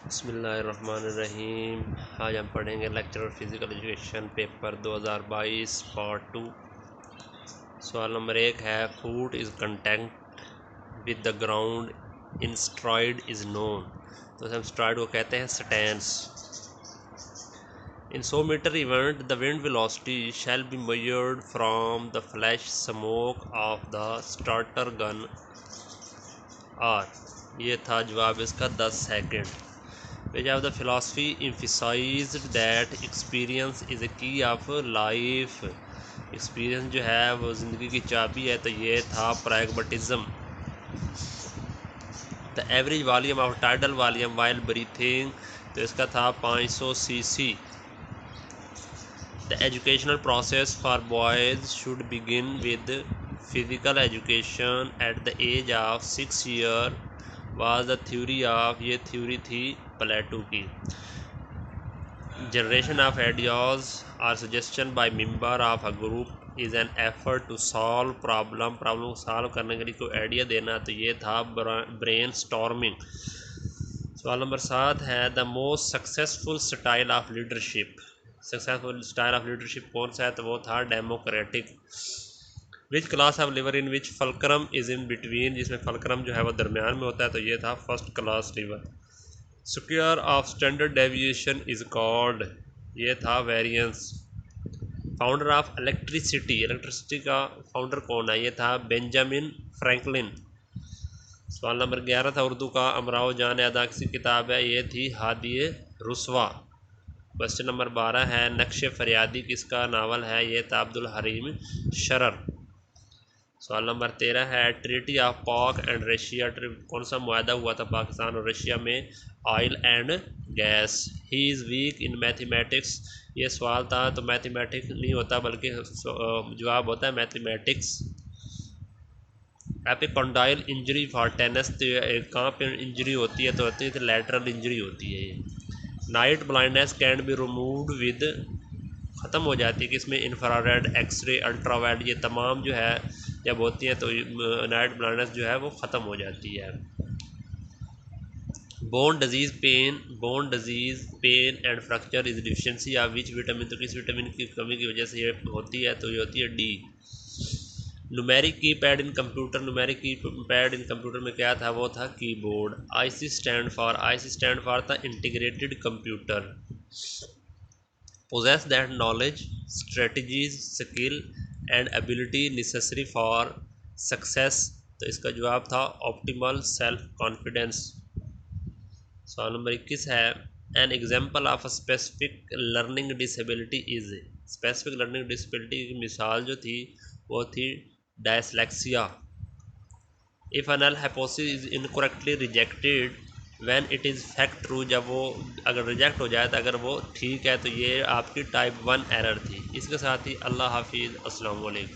बिस्मिल्लाहिर्रहमानिर्रहीम। आज हम पढ़ेंगे lecture physical education paper 2022 part 2। सवाल नंबर 1 है foot is content with the ground in stride is known. तो हम स्ट्राइड को कहते हैं stance. In 100 metre event the wind velocity shall be measured from the flash smoke of the starter gun are. ये था जवाब इसका 10 second. Which of the philosophy emphasized that experience is a key of life? Experience जो है वो ज़िंदगी की चाबी है, तो ये था pragmatism। The average volume of tidal volume while breathing, तो इसका था 500 cc। The educational process for boys should begin with physical education at the age of 6 year was the theory of, ये थ्योरी थी प्लेटो की। Generation of ideas or suggestion by member of a group is an effort to solve problem को solve करने के लिए कोई idea देना, तो ये था ब्रेन स्टॉर्मिंग। सवाल नंबर 7 है the most successful style of leadership. Successful style of leadership कौन सा है, तो वो था democratic. Which class of liver in which fulcrum is in between, जिसमें फलक्रम जो है वो दरमियान में होता है, तो ये था first class liver. Square of standard deviation is called, ये था वेरिएंस। फाउंडर ऑफ इलेक्ट्रिसिटी का फाउंडर कौन है, ये था बेंजामिन फ्रैंकलिन। सवाल नंबर 11 था उर्दू का अमराओ जान अदा की किताब है, ये थी हादिए रुस्वा। क्वेश्चन नंबर 12 है नक्श फरियादी किसका नावल है, ये था अब्दुल हरीम शरर। सवाल नंबर 13 है ट्रीटी ऑफ पाक एंड रशिया, कौन सा मुआहदा हुआ था पाकिस्तान और रशिया में, oil and gas. He is week in mathematics, ये सवाल था, तो मैथमेटिक्स नहीं होता बल्कि जवाब होता है mathematics. Epicondyle injury for tennis, तो कहाँ पे इंजरी होती है, तो होती है तो लैटरल इंजरी होती है ये। Night blindness can be removed with, ख़त्म हो जाती है कि इसमें इंफ्रारेड, एक्सरे, अल्ट्रावायलेट, ये तमाम जो है जब होती है तो नाइट ब्लाइंडनेस जो है वो ख़त्म हो जाती है। Bone disease pain and fracture is deficiency of which vitamin, तो किस विटामिन की कमी की वजह से ये होती है, तो ये होती है डी। न्यूमेरिक की पैड इन कंप्यूटर, न्यूमेरिक की पैड इन कंप्यूटर में क्या था, वो था कीबोर्ड। आईसी स्टैंड फॉर था integrated computer. possess that knowledge, strategies, skill and ability necessary for success, तो इसका जवाब था ऑप्टिमल सेल्फ कॉन्फिडेंस। सवाल नंबर 21 है an example of a specific learning disability is, specific learning disability की मिसाल जो थी वो थी dyslexia. If a null hypothesis is incorrectly rejected when it is fact true, जब वो अगर रिजेक्ट हो जाए तो अगर वो ठीक है, तो ये आपकी टाइप 1 एरर थी। इसके साथ ही अल्लाह हाफिज़, अस्सलाम वालेकुम।